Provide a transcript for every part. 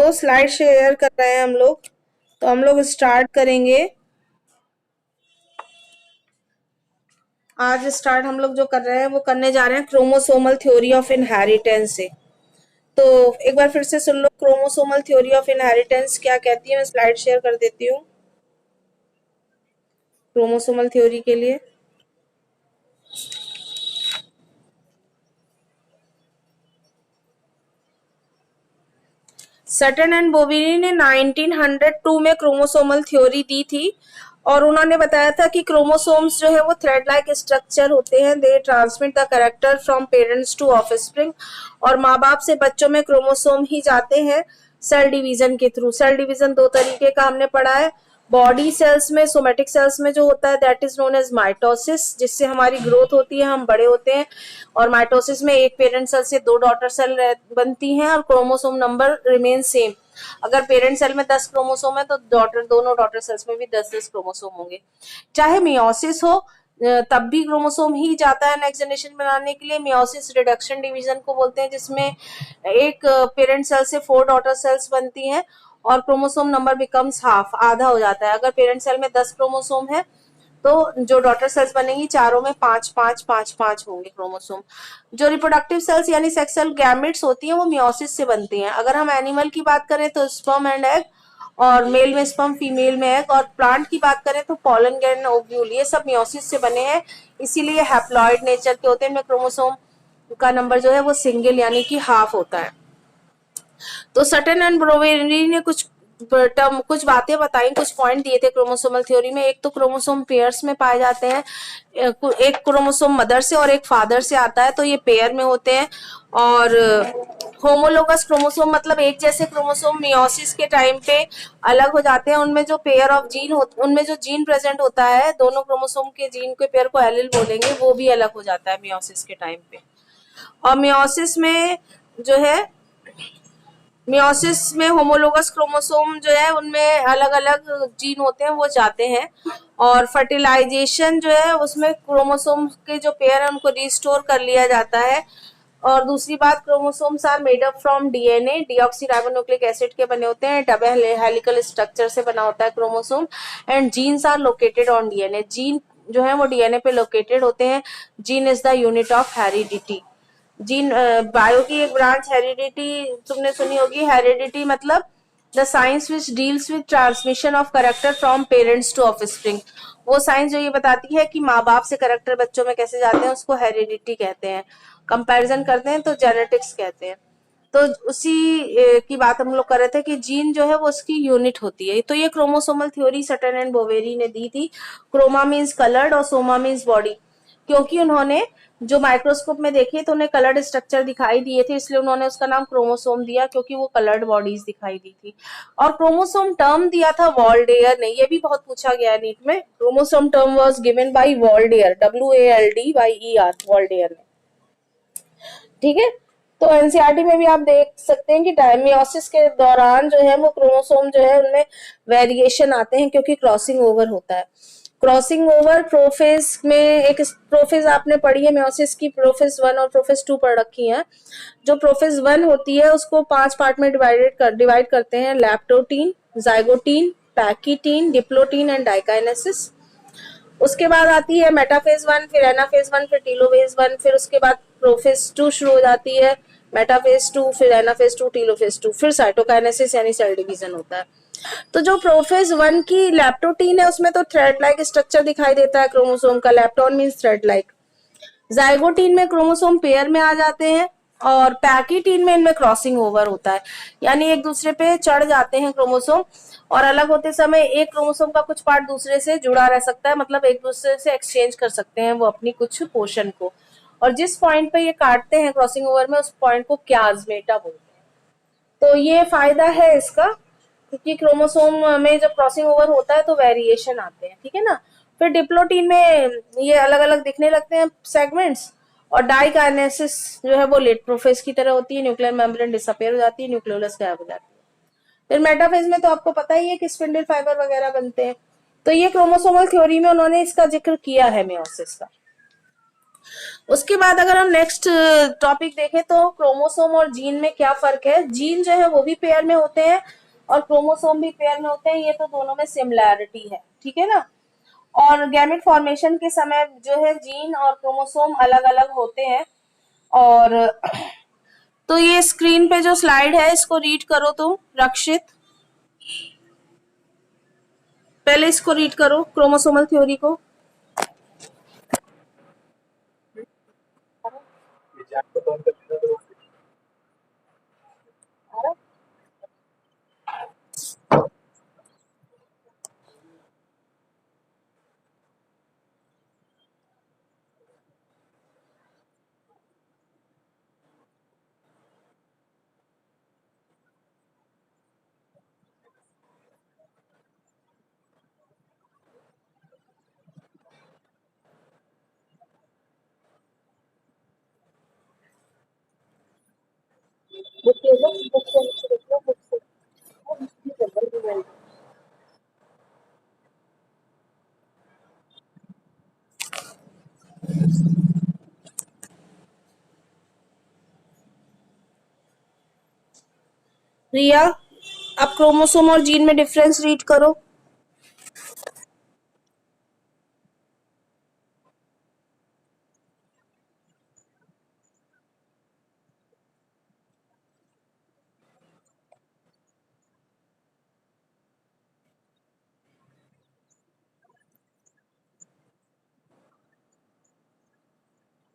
दो slide share कर रहे हैं हम लोग, तो हम लोग स्टार्ट करेंगे। आज स्टार्ट हम लोग जो कर रहे हैं वो करने जा रहे हैं क्रोमोसोमल थ्योरी ऑफ इनहेरिटेंस से। तो एक बार फिर से सुन लो, क्रोमोसोमल थ्योरी ऑफ इनहेरिटेंस क्या कहती है। मैं स्लाइड शेयर कर देती हूँ क्रोमोसोमल थ्योरी के लिए। सटन एंड बोवेरी ने 1902 में क्रोमोसोमल थ्योरी दी थी और उन्होंने बताया था कि क्रोमोसोम्स जो है वो थ्रेड लाइक स्ट्रक्चर होते हैं। They transmit the character from parents to offspring, और माँ बाप से बच्चों में क्रोमोसोम ही जाते हैं सेल डिवीजन के थ्रू। सेल डिवीजन दो तरीके का हमने पढ़ा है। बॉडी सेल्स में, सोमेटिक सेल्स में जो होता है that is known as mitosis, जिससे हमारी ग्रोथ होती है, हम बड़े होते हैं। और माइटोसिस में एक पेरेंट सेल से दो डॉटर सेल बनती हैं और क्रोमोसोम नंबर रिमेन सेम। अगर पेरेंट सेल में 10 क्रोमोसोम है तो दोनों डॉटर सेल्स में भी 10-10 क्रोमोसोम होंगे। चाहे मियोसिस हो तब भी क्रोमोसोम ही जाता है नेक्स्ट जनरेशन बनाने के लिए। मियोसिस रिडक्शन डिवीजन को बोलते हैं, जिसमें एक पेरेंट सेल से 4 डॉटर सेल्स बनती हैं और क्रोमोसोम नंबर बिकम्स हाफ, आधा हो जाता है। अगर पेरेंट सेल में 10 क्रोमोसोम है तो जो डॉटर सेल्स बनेंगी चारों में 5-5-5-5 होंगे क्रोमोसोम। जो रिप्रोडक्टिव सेल्स यानी सेक्सुअल गैमेट्स होती हैं वो मियोसिस से बनती हैं। अगर हम एनिमल की बात करें तो स्पर्म एंड एग, और मेल में स्पर्म फीमेल में एग, और प्लांट की बात करें तो पॉलन ग्रैंड ओव्यूल, ये सब मियोसिस से बने हैं, इसीलिए हैप्लॉइड नेचर के होते हैं। इनमें क्रोमोसोम का नंबर जो है वो सिंगल यानी कि हाफ होता है। तो सटन एंड ब्रोवेरी ने कुछ बातें बताई, कुछ पॉइंट दिए थे क्रोमोसोमल थ्योरी में। एक तो क्रोमोसोम पेयर्स में पाए जाते हैं, एक क्रोमोसोम मदर से और एक फादर से आता है, तो ये पेयर में होते हैं। और होमोलोगस क्रोमोसोम मतलब एक जैसे क्रोमोसोम मियोसिस के टाइम पे अलग हो जाते हैं। उनमें जो पेयर ऑफ जीन उनमें जो जीन प्रेजेंट होता है, दोनों क्रोमोसोम के जीन के पेयर को एलील बोलेंगे, वो भी अलग हो जाता है मियोसिस के टाइम पे। और मियोसिस में जो है, मियोसिस में होमोलोगस क्रोमोसोम जो है उनमें अलग अलग जीन होते हैं, वो जाते हैं। और फर्टिलाइजेशन जो है उसमें क्रोमोसोम के जो पेयर है उनको रिस्टोर कर लिया जाता है। और दूसरी बात, chromosomes are made up from DNA, deoxyribonucleic acid के बने होते हैं। डबल हेलिकल स्ट्रक्चर से बना होता है chromosome. And genes are located on DNA, gene जो है वो डीएनए पे लोकेटेड होते हैं। Gene is the unit of heredity. Gene bio की एक ब्रांच हेरिडिटी तुमने सुनी होगी। हेरिडिटी मतलब the science which deals with transmission of character from parents to offspring. वो साइंस जो ये बताती है कि माँ बाप से कैरेक्टर बच्चों में कैसे जाते हैं, उसको हेरिडिटी कहते हैं। कंपैरिजन करते हैं तो जेनेटिक्स कहते हैं। तो उसी की बात हम लोग कर रहे थे कि जीन जो है वो उसकी यूनिट होती है। तो ये chromosomal theory Sutton and Boveri ने दी थी। क्रोमा मीन्स कलर्ड और सोमा मीन्स बॉडी, क्योंकि उन्होंने जो माइक्रोस्कोप में देखी तो उन्हें कलर्ड स्ट्रक्चर दिखाई दिए थे, इसलिए उन्होंने उसका नाम क्रोमोसोम दिया, क्योंकि वो कलर्ड बॉडीज दिखाई दी थी। और क्रोमोसोम टर्म दिया था वॉल्डेयर ने, ये भी बहुत पूछा गया नीट में। Chromosome term was given by Waldeyer, WALDYER, Waldeyer ने। ठीक है, तो एनसीईआरटी में भी आप देख सकते हैं कि मियोसिस के दौरान जो है वो क्रोमोसोम जो है उनमें वेरिएशन आते हैं, क्योंकि क्रॉसिंग ओवर होता है। क्रॉसिंग ओवर प्रोफेज में, एक प्रोफेज आपने पढ़ी है मियोसिस की, प्रोफेज 1 और प्रोफेज 2 पढ़ रखी है। जो प्रोफेज 1 होती है उसको 5 पार्ट में डिवाइड करते हैं: लैप्टोटीन, जाइगोटीन, पैकीटीन, डिप्लोटीन एंड डाइकाइनेसिस। उसके बाद आती है मेटाफेज 1, फिर एनाफेज 1, फिर टीलोफेज 1, फिर उसके बाद प्रोफेज 2 शुरू हो जाती है, मेटाफेज 2, फिर एनाफेज 2, टीलोफेज 2, फिर साइटोकाइनेसिस यानी सेल डिवीजन होता है। तो जो प्रोफेज 1 की लैप्टोटीन है उसमें तो थ्रेड लाइक स्ट्रक्चर दिखाई देता है क्रोमोसोम का, लैप्टोन मीन्स थ्रेड लाइक। जाइगोटीन में क्रोमोसोम पेयर में आ जाते हैं, और पैकीटीन में इनमें क्रॉसिंग ओवर होता है, यानी एक दूसरे पे चढ़ जाते हैं क्रोमोसोम, और अलग होते समय एक क्रोमोसोम का कुछ पार्ट दूसरे से जुड़ा रह सकता है, मतलब एक दूसरे से एक्सचेंज कर सकते हैं वो अपनी कुछ पोर्शन को। और जिस पॉइंट पे ये काटते हैं क्रॉसिंग ओवर में, उस पॉइंट को क्याजमेटा बोलते हैं। तो ये फायदा है इसका, क्योंकि क्रोमोसोम में जब क्रॉसिंग ओवर होता है तो वेरिएशन आते हैं। ठीक है ना। फिर डिप्लोटीन में ये अलग अलग दिखने लगते हैं सेगमेंट्स, और डाइकाइनेसिस जो है वो लेट प्रोफेज की तरह होती है, न्यूक्लियर मेम्ब्रेन डिसअपियर हो जाती है, न्यूक्लियोलस गायब हो जाती है। फिर मेटाफेज में तो आपको पता ही है कि स्पिंडल फाइबर वगैरह बनते हैं। तो ये क्रोमोसोमल थ्योरी में उन्होंने इसका जिक्र किया है मियोसिस का। उसके बाद अगर हम नेक्स्ट टॉपिक देखें तो क्रोमोसोम और जीन में क्या फर्क है। जीन जो है वो भी पेयर में होते हैं और क्रोमोसोम भी पेयर में होते हैं, ये तो दोनों में सिमिलैरिटी है, ठीक है ना। और गैमेट फॉर्मेशन के समय जो है जीन और क्रोमोसोम अलग अलग होते हैं। और तो ये स्क्रीन पे जो स्लाइड है इसको रीड करो तुम रक्षित, पहले इसको रीड करो क्रोमोसोमल थ्योरी को। रिया, अब क्रोमोसोम और जीन में डिफरेंस रीड करो।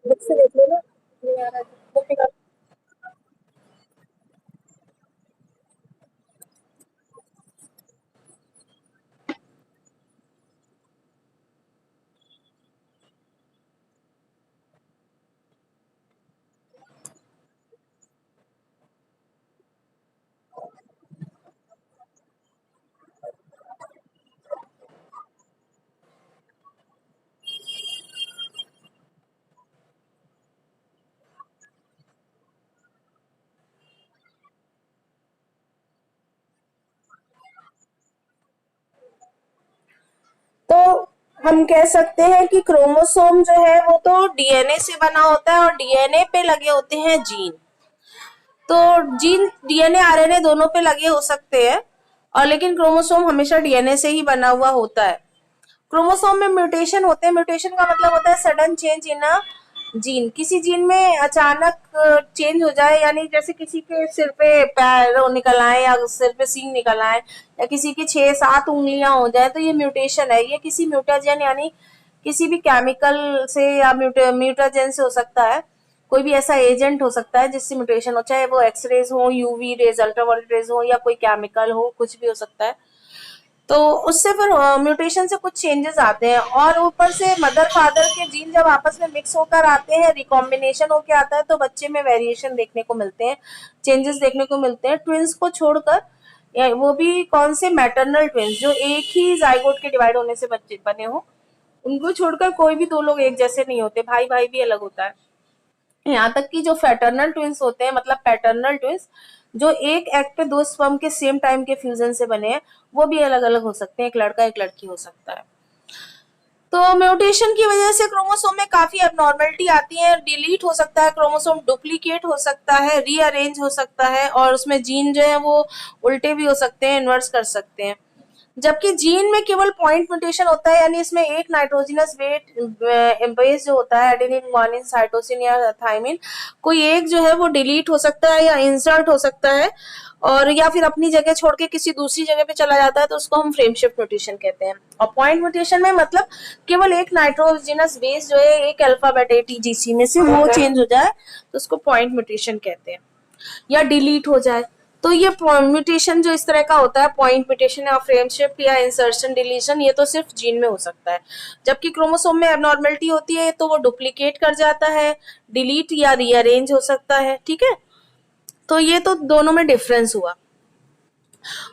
बुक से देख लो ना, नहीं आ रहा है बुक निकाल। तो हम कह सकते हैं कि क्रोमोसोम जो है वो तो डीएनए से बना होता है और डीएनए पे लगे होते हैं जीन। तो जीन डीएनए आरएनए दोनों पे लगे हो सकते हैं, और लेकिन क्रोमोसोम हमेशा डीएनए से ही बना हुआ होता है। क्रोमोसोम में म्यूटेशन होते हैं, म्यूटेशन का मतलब होता है sudden change in a gene. किसी जीन में अचानक चेंज हो जाए, यानी जैसे किसी के सिर पे पैर निकल आए या सिर पे सींग निकल आए या किसी की 6-7 उंगलियां हो जाए, तो ये म्यूटेशन है। ये किसी म्यूटाजन यानी किसी भी केमिकल से या म्यूटाजन से हो सकता है। कोई भी ऐसा एजेंट हो सकता है जिससे म्यूटेशन हो, चाहे वो एक्सरेज हो, यूवी रेज, अल्ट्रावायलेट रेज हो, या कोई केमिकल हो, कुछ भी हो सकता है। तो उससे फिर म्यूटेशन से कुछ चेंजेस आते हैं, और ऊपर से मदर फादर के जीन जब आपस में मिक्स होकर आते हैं, रिकॉम्बिनेशन होकर आता है, तो बच्चे में वेरिएशन देखने को मिलते हैं, चेंजेस देखने को मिलते हैं। ट्विंस को छोड़कर, वो भी कौन से, मैटरनल ट्विंस जो एक ही जाइगोट के डिवाइड होने से बच्चे बने हो, उनको छोड़कर कोई भी दो लोग एक जैसे नहीं होते, भाई भाई भी अलग होता है। यहाँ तक कि जो फैटर्नल ट्विंस होते हैं, मतलब पैटर्नल ट्विंस, जो एक एग पे दो स्पर्म के सेम टाइम के फ्यूजन से बने हैं, वो भी अलग अलग हो सकते हैं, एक लड़का एक लड़की हो सकता है। तो म्यूटेशन की वजह से क्रोमोसोम में काफी एबनॉर्मलिटी आती है, डिलीट हो सकता है क्रोमोसोम, डुप्लीकेट हो सकता है, रीअरेंज हो सकता है, और उसमें जीन जो है वो उल्टे भी हो सकते हैं, इन्वर्स कर सकते हैं। जबकि जीन में केवल पॉइंट म्यूटेशन होता है, यानी इसमें एक नाइट्रोजनस बेस जो होता है, एडेनिन, गुआनिन, साइटोसिन या थाइमिन, कोई एक जो है वो डिलीट हो सकता है या इंसर्ट हो सकता है, और या फिर अपनी जगह छोड़ के किसी दूसरी जगह पे चला जाता है, तो उसको हम फ्रेम शिफ्ट म्यूटेशन कहते हैं। और पॉइंट म्यूटेशन में मतलब केवल एक नाइट्रोजनस बेस जो है, एक अल्फाबेट एटीजीसी में से वो चेंज हो जाए, तो उसको पॉइंट म्यूटेशन कहते हैं, या डिलीट हो जाए। तो ये म्यूटेशन जो इस तरह का होता है, पॉइंट म्यूटेशन या फ्रेम शिफ्ट या इंसर्शन डिलीशन, ये तो सिर्फ जीन में हो सकता है। जबकि क्रोमोसोम में एबनॉर्मलिटी होती है तो वो डुप्लीकेट कर जाता है, डिलीट या रीअरेंज हो सकता है, ठीक है। तो ये तो दोनों में डिफरेंस हुआ।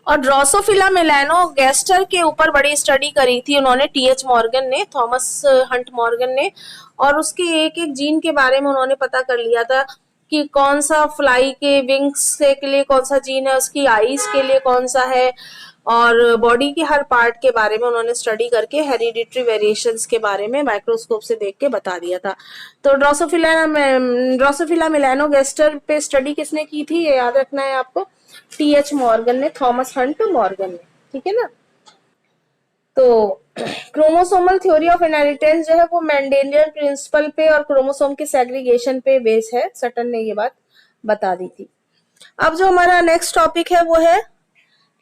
और ड्रोसोफिला मिलानो गैस्टर के ऊपर बड़ी स्टडी करी थी उन्होंने, टीएच मॉर्गन ने, थॉमस हंट मॉर्गन ने, और उसके एक एक जीन के बारे में उन्होंने पता कर लिया था कि कौन सा फ्लाई के विंग्स के लिए कौन सा जीन है, उसकी आईज के लिए कौन सा है, और बॉडी के हर पार्ट के बारे में उन्होंने स्टडी करके हेरिडिटरी वेरिएशंस के बारे में माइक्रोस्कोप से देख के बता दिया था। तो ड्रोसोफिला मेलानोगास्टर पे स्टडी किसने की थी, ये याद रखना है आपको, टीएच मॉर्गन ने, थॉमस हंट मॉर्गन ने, ठीक है ना। तो क्रोमोसोमल थ्योरी ऑफ इनहेरिटेंस जो है वो मेंडेलियन प्रिंसिपल पे और क्रोमोसोम के सेग्रीगेशन पे बेस है, सटन ने ये बात बता दी थी। अब जो हमारा नेक्स्ट टॉपिक है वो है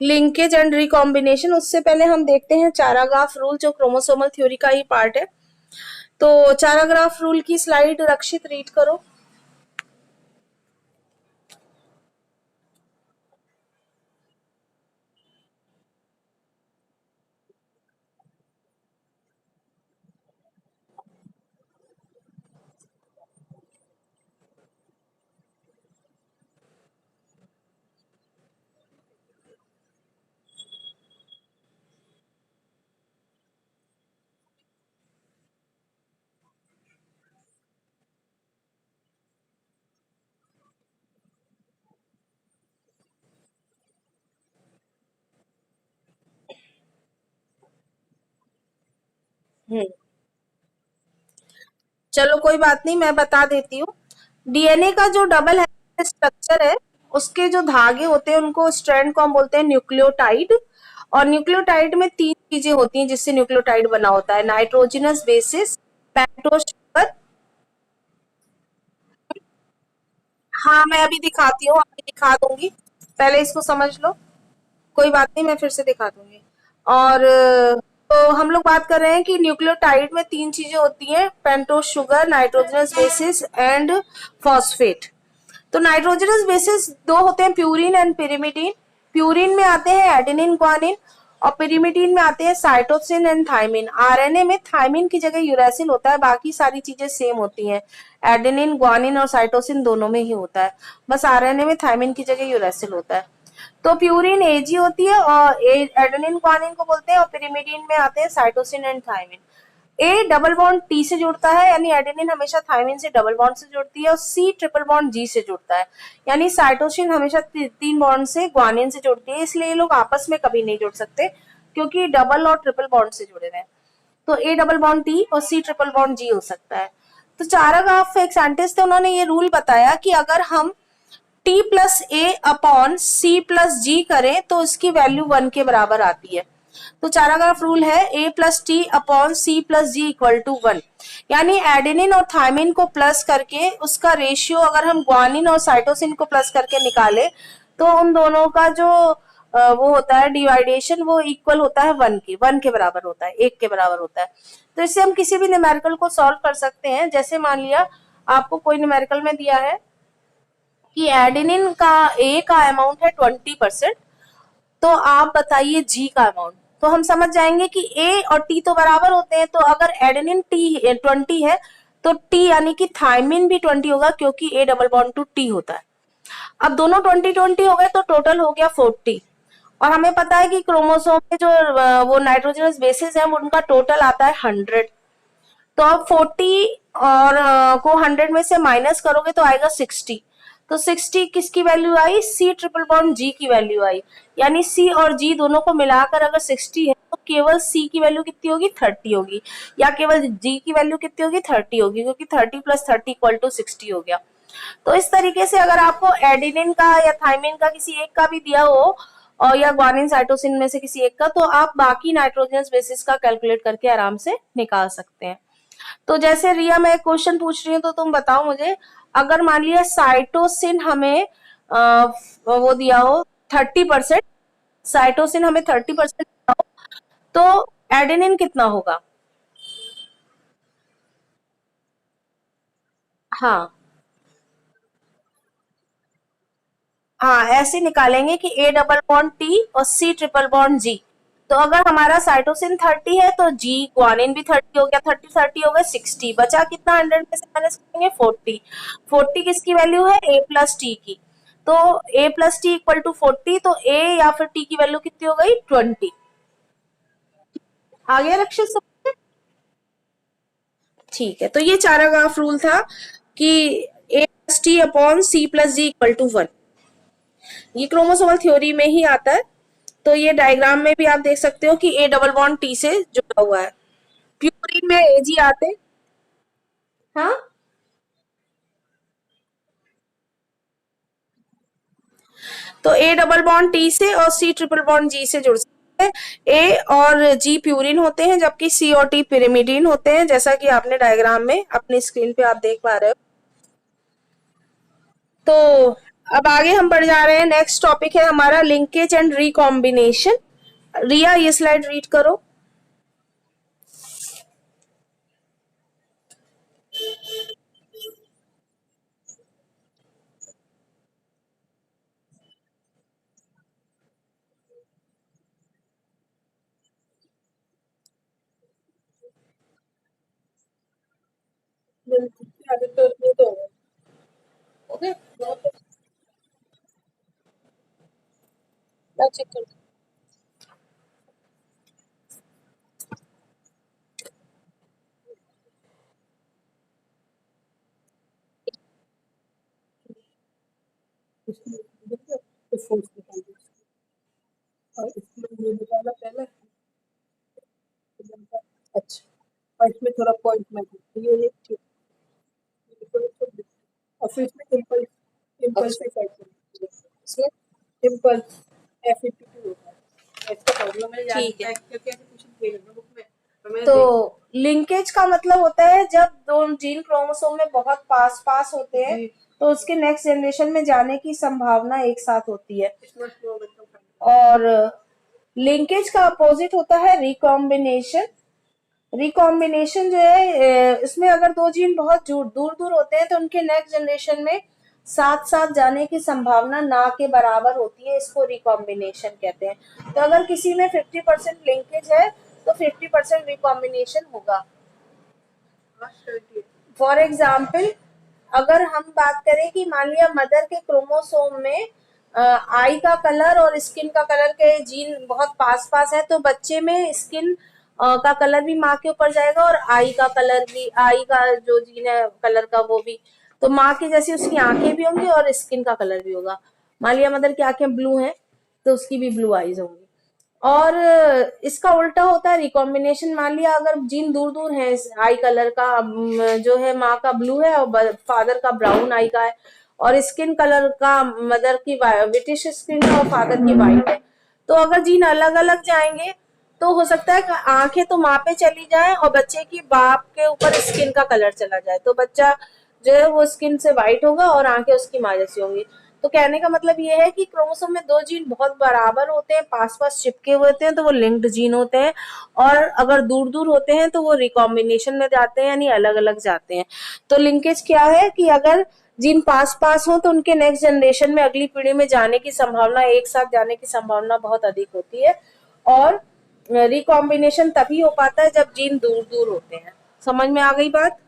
लिंकेज एंड रिकॉम्बिनेशन। उससे पहले हम देखते हैं चारागाफ रूल, जो क्रोमोसोमल थ्योरी का ही पार्ट है। तो चाराग्राफ रूल की स्लाइड रक्षित रीड करो। चलो कोई बात नहीं, मैं बता देती हूँ। डीएनए का जो डबल स्ट्रक्चर है, उसके जो धागे होते हैं उनको स्ट्रैंड को हम बोलते हैं न्यूक्लियोटाइड। और न्यूक्लियोटाइड में तीन चीजें होती हैं जिससे न्यूक्लियोटाइड बना होता है, नाइट्रोजनस बेसिस, पेंटोज शुगर। हाँ मैं अभी दिखाती हूँ, अभी दिखा दूंगी, पहले इसको समझ लो। कोई बात नहीं, मैं फिर से दिखा दूंगी। और तो हम लोग बात कर रहे हैं कि न्यूक्लियोटाइड में तीन चीजें होती हैं, pentose sugar, nitrogenous bases and phosphate. तो नाइट्रोजनस बेसिस दो होते हैं, प्यूरिन एंड पिरिमिडिन। प्यूरिन में आते हैं एडेनिन ग्वानिन और पिरिमिडिन में आते हैं साइटोसिन एंड थाइमिन। आरएनए में थाइमिन की जगह यूरेसिल होता है, बाकी सारी चीजें सेम होती हैं, एडेनिन ग्वानिन और साइटोसिन दोनों में ही होता है, बस आरएनए में थाइमिन की जगह यूरेसिल होता है। तो प्यूरिन एजी होती है और एडेनिन ग्वानिन को बोलते हैं, और पिरिमिडिन में आते हैं cytosine and thymine. A double Bond tea से जुड़ता है, यानी एडेनिन हमेशा थाइमिन से डबल बॉन्ड से जुड़ती है, और सी ट्रिपल बॉन्ड जी से जुड़ता है, यानी साइटोसिन हमेशा तीन बॉन्ड से ग्वानिन से जुड़ती है। इसलिए ये लोग आपस में कभी नहीं जुड़ सकते क्योंकि डबल और ट्रिपल बॉन्ड से जुड़े हुए हैं। तो ए डबल बॉन्ड टी और सी ट्रिपल बॉन्ड जी हो सकता है। तो चारागाफ एक साइंटिस्ट थे, उन्होंने ये रूल बताया कि अगर हम टी प्लस ए अपॉन सी प्लस जी करें तो इसकी वैल्यू 1 के बराबर आती है। तो चाराग्राफ रूल है A plus T upon C plus G equal to 1, यानी एडेनिन और थाइमिन को प्लस करके उसका रेशियो अगर हम ग्वानिन और साइटोसिन को प्लस करके निकाले तो उन दोनों का जो वो होता है डिवाइडेशन, वो इक्वल होता है 1 के बराबर होता है, 1 के बराबर होता है। तो इससे हम किसी भी न्यूमेरिकल को सॉल्व कर सकते हैं। जैसे मान लिया आपको कोई न्यूमेरिकल में दिया है कि एडेनिन का ए का अमाउंट है 20%, तो आप बताइए जी का अमाउंट। तो हम समझ जाएंगे कि ए और टी तो बराबर होते हैं, तो अगर एडेनिन टी 20 है तो टी यानी कि थाइमिन भी 20 होगा, क्योंकि A double bond to T होता है। अब दोनों 20-20 हो गए तो टोटल हो गया 40। और हमें पता है कि क्रोमोसोम में जो वो नाइट्रोजनस बेसिस है उनका टोटल आता है 100। तो अब 40 और को 100 में से माइनस करोगे तो आएगा 60। तो 60 किसकी वैल्यू आई, सी ट्रिपल बॉन्ड जी की वैल्यू आई, यानी सी और जी दोनों को मिलाकर अगर 60 है तो केवल सी की वैल्यू कितनी होगी, 30 होगी, या केवल जी की वैल्यू कितनी होगी, 30 होगी, क्योंकि 30 प्लस 30 इक्वल टू 60 हो गया। तो इस तरीके से अगर आपको एडिनिन का या थाइमिन का किसी एक का भी दिया हो और या ग्वानिन साइटोसिन में से किसी एक का, तो आप बाकी नाइट्रोजनस बेसिस का कैलकुलेट करके आराम से निकाल सकते हैं। तो जैसे रिया मैं एक क्वेश्चन पूछ रही हूँ तो तुम बताओ मुझे, अगर मान लिया साइटोसिन हमें वो दिया हो 30%, साइटोसिन हमें 30% दिया हो, तो एडेनिन कितना होगा। हाँ हाँ, ऐसे निकालेंगे कि ए डबल बॉन्ड टी और सी ट्रिपल बॉन्ड जी। तो अगर हमारा साइटोसिन 30 है तो जी ग्वानिन भी 30 हो गया, 30-30 हो गए 60, बचा कितना, 100 में से माइनस करेंगे 40। 40 किसकी वैल्यू है, ए प्लस टी की। तो ए प्लस टी इक्वल टू 40, तो ए या फिर टी की वैल्यू कितनी हो गई, 20। आ गया लक्ष्य समझ में? ठीक है, तो ये चारागाफ रूल था कि A plus T upon C plus G equal to 1, ये क्रोमोसोमल थ्योरी में ही आता है। तो ये डायग्राम में भी आप देख सकते हो कि ए डबल बॉन्ड टी से जुड़ा हुआ है। प्यूरिन में एजी आते, हाँ, तो ए डबल बॉन्ड टी से और सी ट्रिपल बॉन्ड जी से जुड़ सकते हैं। ए और जी प्यूरिन होते हैं, जबकि सी और टी पिरिमिडीन होते हैं, जैसा कि आपने डायग्राम में अपनी स्क्रीन पे आप देख पा रहे हो। तो अब आगे हम बढ़ जा रहे हैं। नेक्स्ट टॉपिक है हमारा लिंकेज एंड रिकॉम्बिनेशन। रिया ये स्लाइड रीड करो। ओके, मैं चेक कर, अच्छा, और इसमें थोड़ा पॉइंट में ये और फिर इसमें इम्पल्स, इम्पल्सिव इसमें इम्पल्स F52 होता है, इसका प्रॉब्लम है याद, ठीक है, क्योंकि ऐसे क्वेश्चन दे रहे हैं बुक में, तो मैं तो लिंकेज का मतलब होता है जब दो जीन क्रोमोसोम में बहुत पास पास होते हैं तो उसके नेक्स्ट जनरेशन में जाने की संभावना एक साथ होती है। और लिंकेज का अपोजिट होता है रिकॉम्बिनेशन। रिकॉम्बिनेशन जो है इसमें अगर दो जीन बहुत दूर दूर होते हैं तो उनके नेक्स्ट जनरेशन में साथ साथ जाने की संभावना ना के बराबर होती है, इसको रिकॉम्बिनेशन कहते हैं। तो अगर किसी में 50% लिंकेज है तो 50% रिकॉम्बिनेशन होगा। फॉर एग्जाम्पल अगर हम बात करें कि मान लिया मदर के क्रोमोसोम में आई का कलर और स्किन का कलर के जीन बहुत पास पास है तो बच्चे में स्किन का कलर भी माँ के ऊपर जाएगा और आई का कलर भी, आई का जो जीन है कलर का वो भी, तो माँ की जैसी उसकी आंखें भी होंगी और स्किन का कलर भी होगा। मान लिया मदर की आंखें ब्लू हैं तो उसकी भी ब्लू आईज होंगी। और इसका उल्टा होता है रिकॉम्बिनेशन। मान लिया अगर जीन दूर दूर है, आई कलर का जो है माँ का ब्लू है और फादर का ब्राउन आई का है, और स्किन कलर का मदर की ब्रिटिश स्किन है और फादर की व्हाइट है, तो अगर जीन अलग अलग जाएंगे तो हो सकता है कि आंखें तो माँ पे चली जाए और बच्चे की बाप के ऊपर स्किन का कलर चला जाए, तो बच्चा जो है वो स्किन से व्हाइट होगा और आंखें उसकी माँ जैसी होंगी। तो कहने का मतलब ये है कि क्रोमोसोम में दो जीन बहुत बराबर होते हैं, पास पास चिपके हुए होते हैं तो वो लिंक्ड जीन होते हैं, और अगर दूर दूर होते हैं तो वो रिकॉम्बिनेशन में जाते हैं यानी अलग अलग जाते हैं। तो लिंकेज क्या है कि अगर जीन पास पास हो तो उनके नेक्स्ट जनरेशन में अगली पीढ़ी में जाने की संभावना, एक साथ जाने की संभावना बहुत अधिक होती है। और रिकॉम्बिनेशन तभी हो पाता है जब जीन दूर दूर होते हैं। समझ में आ गई बात?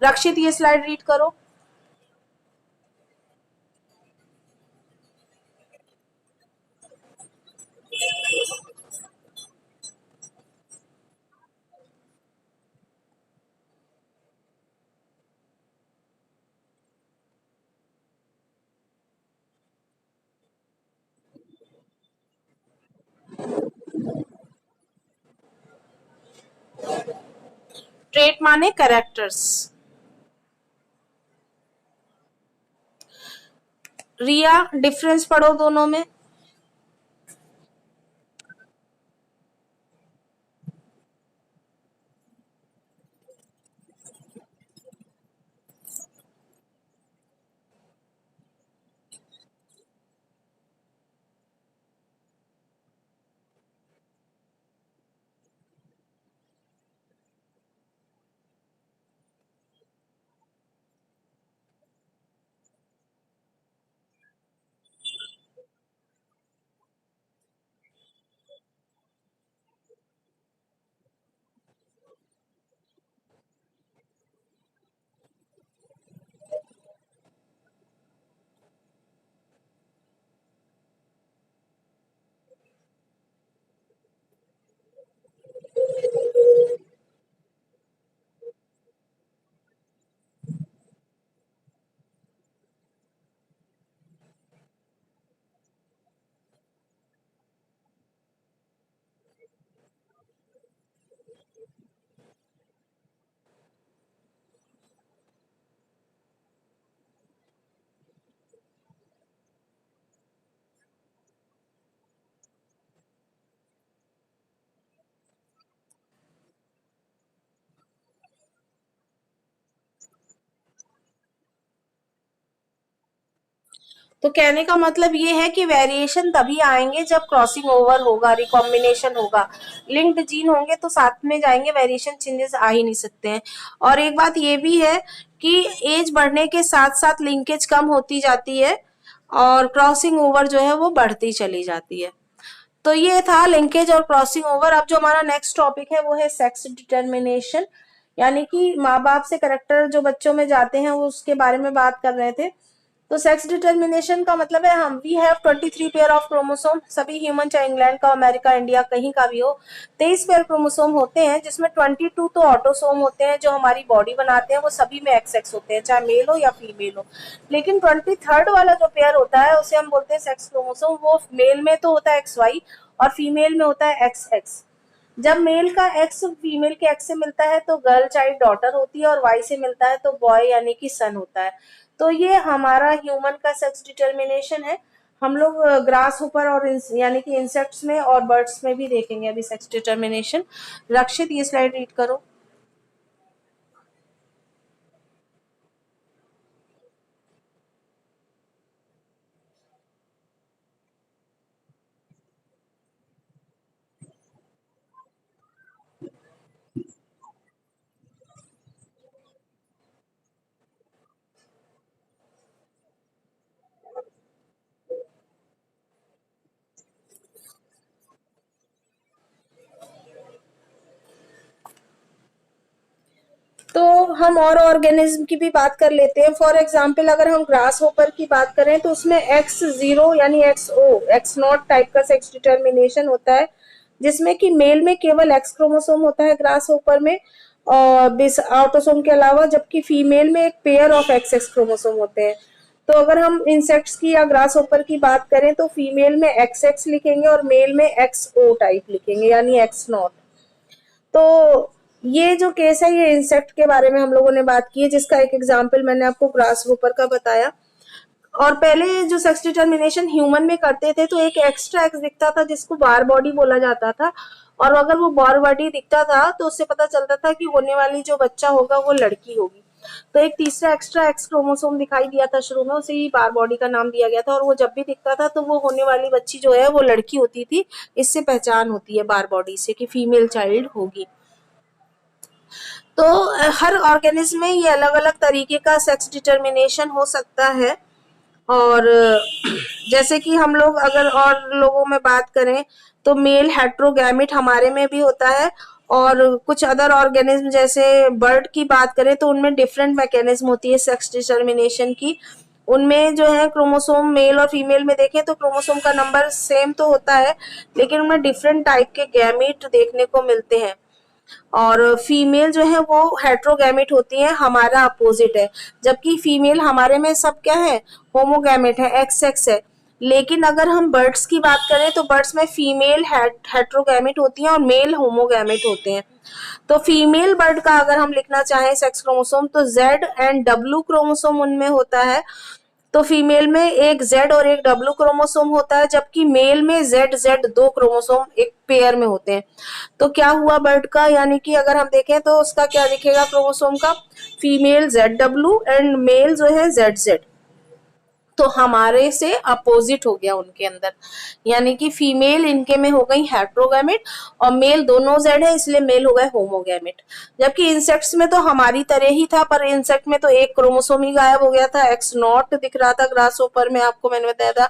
रक्षित ये स्लाइड रीड करो। ट्रेट माने कैरेक्टर्स। रिया डिफरेंस पढ़ो दोनों में। तो कहने का मतलब ये है कि वेरिएशन तभी आएंगे जब क्रॉसिंग ओवर होगा, रिकॉम्बिनेशन होगा, लिंक्ड जीन होंगे तो साथ में जाएंगे, वेरिएशन चेंजेस आ ही नहीं सकते हैं। और एक बात ये भी है कि एज बढ़ने के साथ साथ लिंकेज कम होती जाती है और क्रॉसिंग ओवर जो है वो बढ़ती चली जाती है। तो ये था लिंकेज और क्रॉसिंग ओवर। अब जो हमारा नेक्स्ट टॉपिक है वो है सेक्स डिटर्मिनेशन, यानी कि माँ बाप से करेक्टर जो बच्चों में जाते हैं वो उसके बारे में बात कर रहे थे। तो सेक्स डिटर्मिनेशन का मतलब है हम we have 23 pair of chromosome, सभी ह्यूमन चाहे इंग्लैंड का, अमेरिका, इंडिया कहीं का भी हो, 23 पेयर क्रोमोसोम होते हैं, जिसमें 22 तो ऑटोसोम होते हैं जो हमारी बॉडी बनाते हैं, वो सभी में एक्स एक्स होते हैं, चाहे मेल हो या फीमेल हो। लेकिन 23rd वाला जो पेयर होता है उसे हम बोलते हैं सेक्स क्रोमोसोम, वो मेल में तो होता है एक्स वाई और फीमेल में होता है एक्स एक्स। जब मेल का एक्स फीमेल के एक्स से मिलता है तो गर्ल चाइल्ड डॉटर होती है, और वाई से मिलता है तो बॉय यानी कि सन होता है। तो ये हमारा ह्यूमन का सेक्स डिटर्मिनेशन है। हम लोग ग्रास ऊपर और यानी कि इंसेक्ट्स में और बर्ड्स में भी देखेंगे अभी सेक्स डिटर्मिनेशन। रक्षित ये स्लाइड रीड करो। तो हम और ऑर्गेनिज्म की भी बात कर लेते हैं। फॉर एग्जाम्पल अगर हम ग्रास होपर की बात करें तो उसमें X0 यानी X0 टाइप का सेक्स डिटर्मिनेशन होता है, जिसमें कि मेल में केवल एक्स क्रोमोसोम होता है ग्रास होपर में और ऑटोसोम के अलावा, जबकि फीमेल में एक pair of x x chromosome होते हैं। तो अगर हम इंसेक्ट्स की या ग्रास होपर की बात करें तो फीमेल में एक्स एक्स लिखेंगे और मेल में XO टाइप लिखेंगे यानी X0। तो ये जो केस है ये इंसेक्ट के बारे में हम लोगों ने बात की है, जिसका एक एग्जांपल मैंने आपको ग्रास होपर का बताया। और पहले जो सेक्स डिटर्मिनेशन ह्यूमन में करते थे तो एक एक्स्ट्रा एक्स दिखता था जिसको बार बॉडी बोला जाता था, और अगर वो बार बॉडी दिखता था तो उससे पता चलता था कि होने वाली जो बच्चा होगा वो लड़की होगी। तो एक तीसरा एक्स्ट्रा एक्स क्रोमोसोम दिखाई दिया था शुरू में, उसे ही बार बॉडी का नाम दिया गया था, और वो जब भी दिखता था तो वो होने वाली बच्ची जो है वो लड़की होती थी। इससे पहचान होती है बार बॉडी से कि फीमेल चाइल्ड होगी। तो हर ऑर्गेनिज्म में ये अलग अलग तरीके का सेक्स डिटर्मिनेशन हो सकता है। और जैसे कि हम लोग अगर और लोगों में बात करें तो मेल हेट्रोगैमिट हमारे में भी होता है, और कुछ अदर ऑर्गेनिज्म जैसे बर्ड की बात करें तो उनमें डिफरेंट मैकेनिज्म होती है सेक्स डिटर्मिनेशन की। उनमें जो है क्रोमोसोम मेल और फीमेल में देखें तो क्रोमोसोम का नंबर सेम तो होता है, लेकिन उनमें डिफरेंट टाइप के गैमीट देखने को मिलते हैं। और फीमेल जो है वो हेट्रोगैमेट होती है, हमारा अपोजिट है, जबकि फीमेल हमारे में सब क्या है, होमोगैमेट है, एक्स एक्स है। लेकिन अगर हम बर्ड्स की बात करें तो बर्ड्स में फीमेल हेट्रोगैमेट होती है और मेल होमोगैमेट होते हैं। तो फीमेल बर्ड का अगर हम लिखना चाहें सेक्स क्रोमोसोम तो Z एंड W क्रोमोसोम उनमें होता है। तो फीमेल में एक Z और एक W क्रोमोसोम होता है, जबकि मेल में Z दो क्रोमोसोम एक पेयर में होते हैं। तो क्या हुआ बर्ड का, यानी कि अगर हम देखें तो उसका क्या दिखेगा क्रोमोसोम का, फीमेल ZW एंड मेल जो है ZZ। तो हमारे से अपोजिट हो गया उनके अंदर, यानी कि फीमेल इनके में हो गई हेट्रोगैमेट और मेल दोनों जेड है इसलिए मेल हो गए होमोगैमेट। जबकि इंसेक्ट्स में तो हमारी तरह ही था, पर इंसेक्ट में तो एक क्रोमोसोम ही गायब हो गया था, X0 दिख रहा था ग्रास ऊपर में, आपको मैंने बताया था।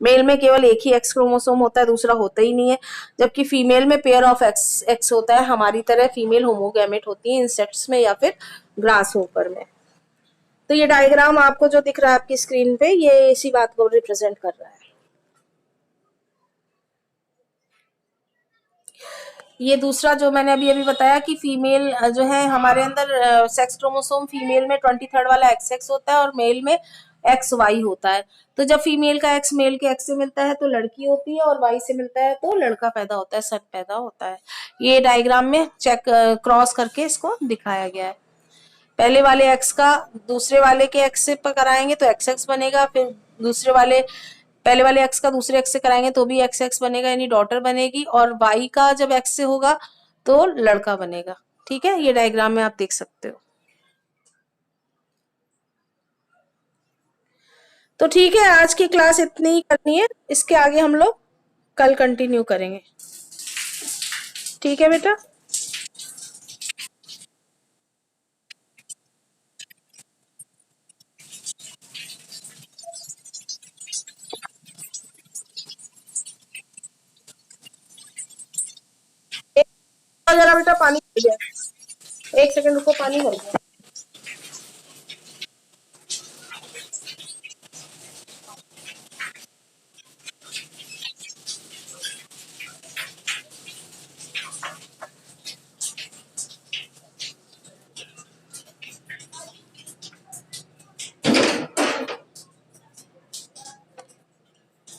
मेल में केवल एक ही एक्स क्रोमोसोम होता है, दूसरा होता ही नहीं है। जबकि फीमेल में पेयर ऑफ एक्स एक्स होता है, हमारी तरह फीमेल होमोगैमेट होती है इंसेक्ट्स में या फिर ग्रास ऊपर में। तो ये डायग्राम आपको जो दिख रहा है आपकी स्क्रीन पे ये इसी बात को रिप्रेजेंट कर रहा है। ये दूसरा जो मैंने अभी अभी बताया कि फीमेल जो है हमारे अंदर सेक्स क्रोमोसोम फीमेल में 23rd वाला एक्स एक्स होता है और मेल में एक्स वाई होता है। तो जब फीमेल का एक्स मेल के एक्स से मिलता है तो लड़की होती है, और वाई से मिलता है तो लड़का पैदा होता है, सन पैदा होता है। ये डायग्राम में चेक क्रॉस करके इसको दिखाया गया है। पहले वाले एक्स का दूसरे वाले के एक्स से कराएंगे तो एक्स एक्स बनेगा, फिर दूसरे वाले पहले वाले एक्स का दूसरे एक्स से कराएंगे तो भी एक्स एक्स बनेगा यानी डॉटर बनेगी, और वाई का जब एक्स से होगा तो लड़का बनेगा। ठीक है, ये डायग्राम में आप देख सकते हो। तो ठीक है, आज की क्लास इतनी ही करनी है, इसके आगे हम लोग कल कंटिन्यू करेंगे। ठीक है बेटा। और जरा बेटा पानी भर गया, एक सेकंड रुको, पानी भर गया।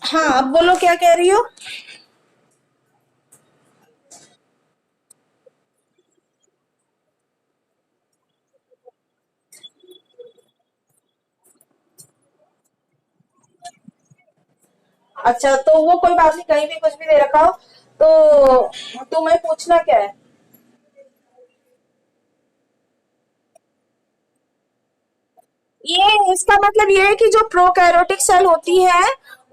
हाँ, अब बोलो क्या कह रही हो। अच्छा, तो वो कोई बात नहीं, कहीं भी कुछ भी दे रखा हो, तो तुम्हें पूछना क्या है। ये इसका मतलब ये है कि जो प्रोकैरियोटिक सेल होती है,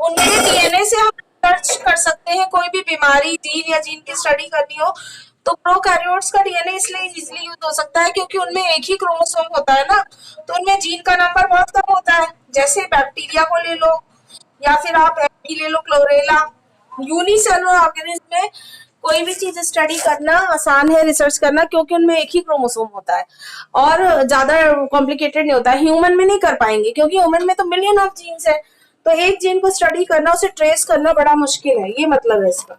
उनके डीएनए से हम सर्च कर सकते हैं कोई भी बीमारी, जीन या जीन की स्टडी करनी हो। तो प्रोकैरियोट्स का डीएनए इसलिए इजीली यूज हो सकता है क्योंकि उनमें एक ही क्रोमोसोम होता है ना, तो उनमें जीन का नंबर बहुत कम होता है। जैसे बैक्टीरिया को ले लो, या फिर आप एपी ले लो, क्लोरेला। यूनिसेलुलर ऑर्गेनिज्म में कोई भी चीज स्टडी करना आसान है, रिसर्च करना, क्योंकि उनमें एक ही क्रोमोसोम होता है और ज्यादा कॉम्प्लिकेटेड नहीं होता है। ह्यूमन में नहीं कर पाएंगे क्योंकि ह्यूमन में तो मिलियन ऑफ जीन्स है, तो एक जीन को स्टडी करना, उसे ट्रेस करना बड़ा मुश्किल है, ये मतलब है इसका।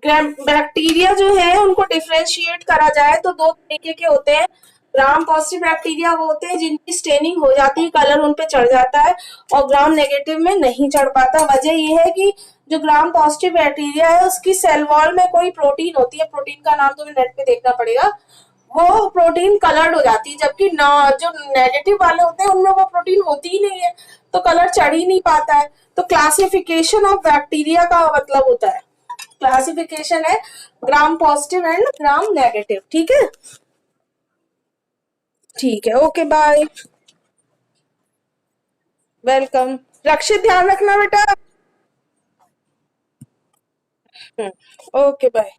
बैक्टीरिया जो है उनको डिफ्रेंशिएट करा जाए तो दो तरीके के होते हैं। ग्राम पॉजिटिव बैक्टीरिया वो होते हैं जिनकी स्टेनिंग हो जाती है, कलर उन पे चढ़ जाता है, और ग्राम नेगेटिव में नहीं चढ़ पाता। वजह ये है कि जो ग्राम पॉजिटिव बैक्टीरिया है उसकी सेल वॉल में कोई प्रोटीन होती है, प्रोटीन का नाम तुम्हें नेट पे देखना पड़ेगा, वो प्रोटीन कलर्ड हो जाती है, जबकि जो नेगेटिव वाले होते हैं उनमें वो प्रोटीन होती ही नहीं है, तो कलर चढ़ ही नहीं पाता है। तो क्लासिफिकेशन ऑफ बैक्टीरिया का मतलब होता है, क्लासिफिकेशन है gram positive and gram negative. ठीक है। ठीक है, ओके बाय। वेलकम। रक्षित, ध्यान रखना बेटा। Okay bye.